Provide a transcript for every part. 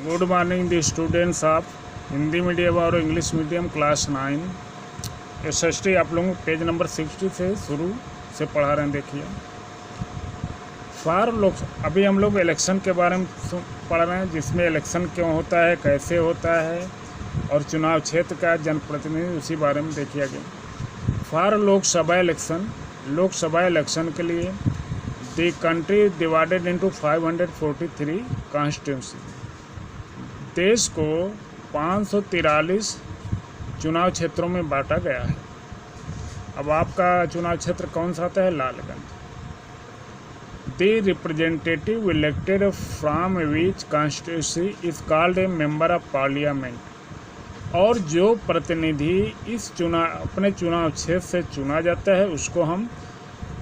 Good morning the students of Hindi medium और English medium class 9 SST. आप लोगों को पेज नंबर 60 से शुरू से पढ़ा रहे हैं। देखिए फॉर लोग, अभी हम लोग इलेक्शन के बारे में पढ़ रहे हैं, जिसमें इलेक्शन क्यों होता है, कैसे होता है और चुनाव क्षेत्र का जनप्रतिनिधि, उसी बारे में देखिए गया। फॉर लोकसभा इलेक्शन के लिए the country divided into 543 constituency. देश को 543 चुनाव क्षेत्रों में बांटा गया है। अब आपका चुनाव क्षेत्र कौन सा आता है? Lalganj. The representative elected from which constituency is called a member of parliament. और जो प्रतिनिधि अपने चुनाव क्षेत्र से चुना जाता है उसको हम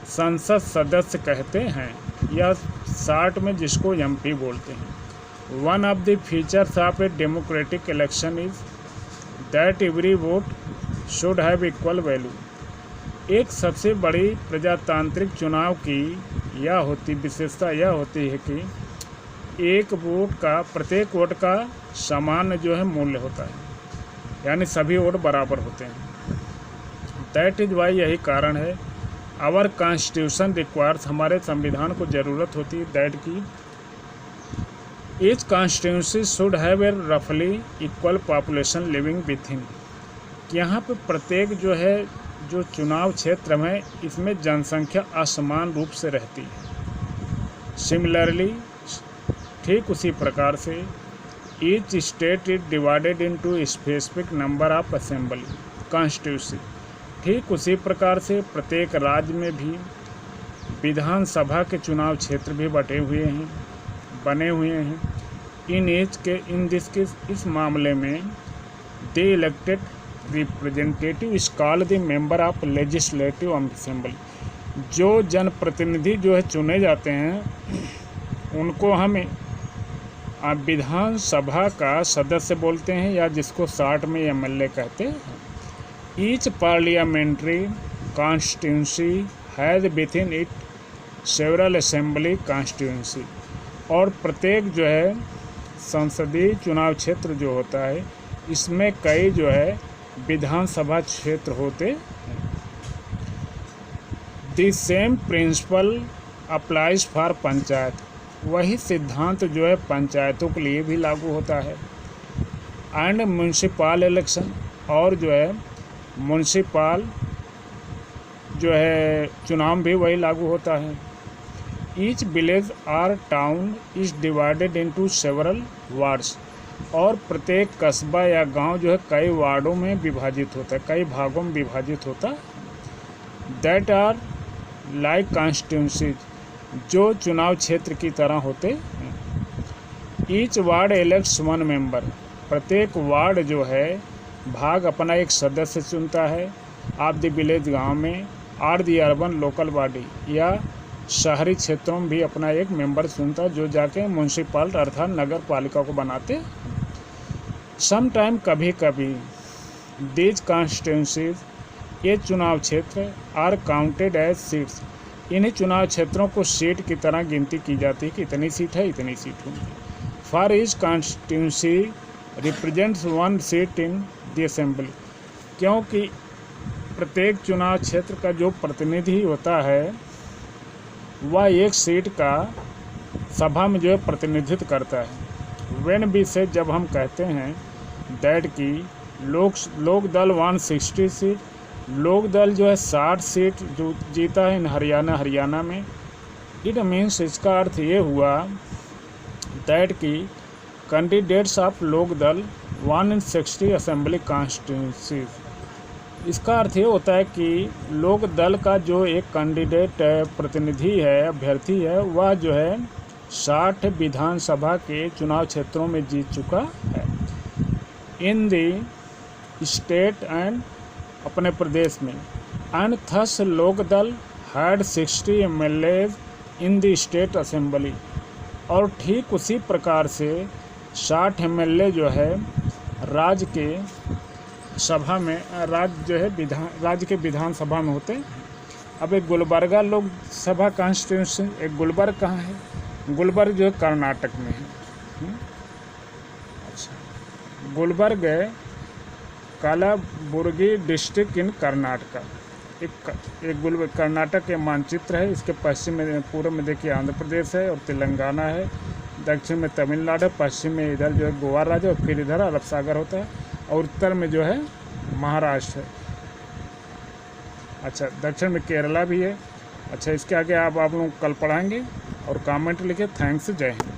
संसद सदस्य कहते हैं, या शॉर्ट में जिसको एमपी बोलते हैं। One of the features of a democratic election is that every vote should have equal value। एक सबसे बड़ी प्रजातांत्रिक चुनाव की विशेषता यह होती है कि प्रत्येक वोट का समान जो है मूल्य होता है, यानी सभी वोट बराबर होते हैं। दैट इज वाई, यही कारण है आवर कॉन्स्टिट्यूशन रिक्वायर्स, हमारे संविधान को ज़रूरत होती है दैट की each constituency should have a रफली equal population living within. यहाँ पे प्रत्येक जो चुनाव क्षेत्र है इसमें जनसंख्या असमान रूप से रहती है। सिमिलरली, ठीक उसी प्रकार से each state is divided into specific number of assembly constituency. ठीक उसी प्रकार से प्रत्येक राज्य में भी विधानसभा के चुनाव क्षेत्र भी बने हुए हैं। इस मामले में the elected representative is called the member of legislative assembly. जो जनप्रतिनिधि जो है चुने जाते हैं उनको हमें विधानसभा का सदस्य बोलते हैं, या जिसको शॉर्ट में एमएलए कहते हैं। Each parliamentary constituency has with in it several assembly constituency. और प्रत्येक जो है संसदीय चुनाव क्षेत्र जो होता है इसमें कई जो है विधानसभा क्षेत्र होते हैं। The same principle applies for panchayat. वही सिद्धांत जो है पंचायतों के लिए भी लागू होता है। एंड म्यूनसिपल इलेक्शन, और जो है म्यूनसिपल जो है चुनाव भी वही लागू होता है। ईच विलेज और town is divided into several wards. और प्रत्येक कस्बा या गांव जो है कई वार्डों में विभाजित होता है, कई भागों में विभाजित होता है। दैट आर लाइक कॉन्स्टिट्यूंसीज, जो चुनाव क्षेत्र की तरह होते हैं। Each ward elects one member. प्रत्येक वार्ड जो है भाग अपना एक सदस्य चुनता है। ऑफ द विलेज, गाँव में, और द अर्बन लोकल बॉडी, या शहरी क्षेत्रों में भी अपना एक मेंबर चुनता है जो जाके म्यूनसिपल अर्थात नगर पालिका को बनाते। सम टाइम, कभी कभी, दीज कॉन्स्टिट्यूंसीज, ये चुनाव क्षेत्र, आर काउंटेड एज सीट्स। इन्हीं चुनाव क्षेत्रों को सीट की तरह गिनती की जाती है कि इतनी सीट है, इतनी सीट होंगी। For each constituency represents one seat in the assembly. क्योंकि प्रत्येक चुनाव क्षेत्र का जो प्रतिनिधि होता है वह एक सीट का सभा में जो है प्रतिनिधित्व करता है। वेन बी से, जब हम कहते हैं दैट की लोक दल 160 सीट, लोक दल जो है 60 सीट जो जीता है इन हरियाणा में। इट मीन्स, इसका अर्थ ये हुआ दैट की कैंडिडेट्स ऑफ लोक दल 160 असेंबली कॉन्स्टिट्यूंसीज। इसका अर्थ ये होता है कि लोक दल का जो एक कैंडिडेट प्रतिनिधि है, अभ्यर्थी है, वह जो है 60 विधानसभा के चुनाव क्षेत्रों में जीत चुका है। इन द स्टेट एंड, अपने प्रदेश में। एंड थस लोक दल had 60 MLA in the state assembly. और ठीक उसी प्रकार से 60 एमएलए जो है राज्य के सभा में, राज्य के विधानसभा में होते हैं। अब एक गुलबर्गा लोक सभा कॉन्स्टिट्यूंसी, एक गुलबर्ग कहाँ है? गुलबर्ग जो है कर्नाटक में है। Gulbarga Kalaburagi district in Karnataka. एक गुलबर्ग कर्नाटक के मानचित्र है। इसके पश्चिम में, पूर्व में देखिए आंध्र प्रदेश है और तेलंगाना है, दक्षिण में तमिलनाडु है, पश्चिम में इधर जो है गोवा राज्य और फिर इधर अरब सागर होता है, और उत्तर में जो है महाराष्ट्र है। अच्छा, दक्षिण में केरला भी है। अच्छा, इसके आगे आप लोग कल पढ़ाएंगे और कमेंट लिखे। थैंक्स, जय हिंद।